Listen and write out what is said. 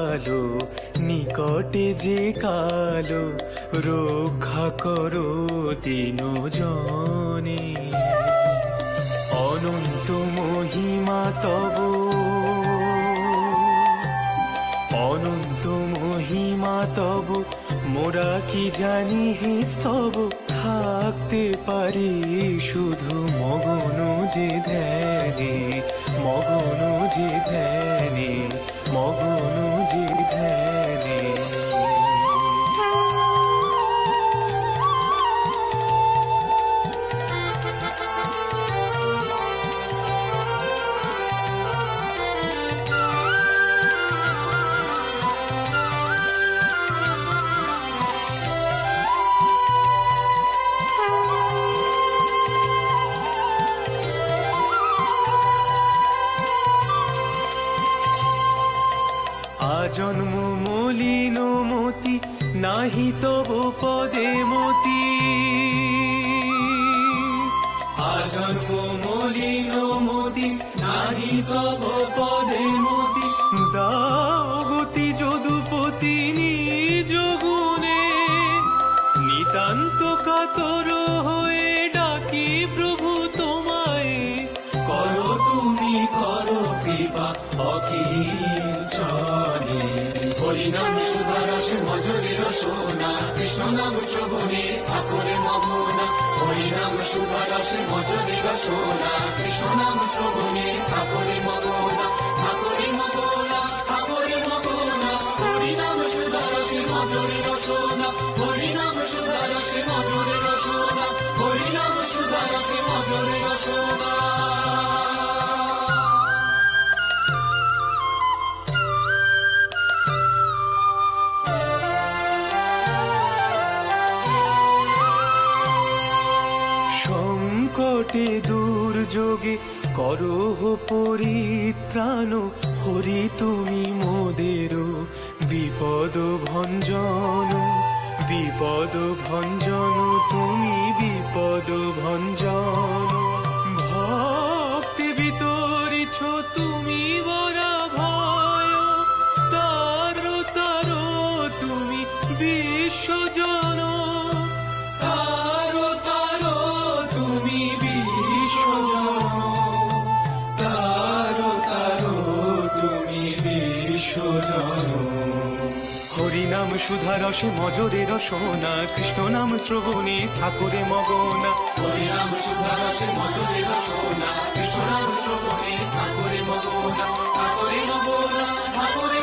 আলো, নিকটে যে কালো, রক্ষা করো তিনজনে। অনন্ত মহিমা তব, অনন্ত মহিমা তব, মোরা কি জানি হে স্তব, থাকতে পারি শুধু মগন যে ধ্যানে, মগন যে ধ্যানে, মগন যে ধ্যানে। আজন্ম মলিন মতি, নাহি তব পদে মতি। আজন্ম মলিন মতি, নাহি তব পদে মতি। দাও গতি যদুপতি নিজ গুণে, নিতান্ত কাতর হয়ে ডাকি প্রভু তোমায়। করো তুমি করো কৃপা অকিঞ্চনে। হরিনাম সুধারসে মজুরি রসনা, কৃষ্ণ নাম শ্রবণে ঠাকুরে মগনা। হরিনাম সুধারসে মজুরি রসনা, কৃষ্ণ নাম শ্রবণে ঠাকুরে মগনা। ঠাকুরে মগনা, ঠাকুরে মগনা। হরিনাম সুধারসে মজুরি রসনা, হরিনাম সুধারসে মজুরি রসনা, হরিনাম সুধারসে মজুরি রসনা। সংকটে দুর্যোগে করহ পরিত্রাণ, হরি তুমি মোদের বিপদ ভঞ্জন, বিপদ ভঞ্জন তুমি বিপদ ভঞ্জন। ভক্তি বিতরিছ তুমি বরা ভয়, তারো তারো তুমি বিশ্বজন। তারো তারো তুমি বিশ্বজন, তারো তারো তুমি বিশ্বজন। হরিনাম সুধারসে মজরে রসনা, কৃষ্ণ নাম শ্রবণে ঠাকুরে মগনা। হরিনাম সুধারসে মজুরি রসনা, কৃষ্ণ নাম শ্রবণে ঠাকুরে মগনা। ঠাকুরে মগনা, ঠাকুরে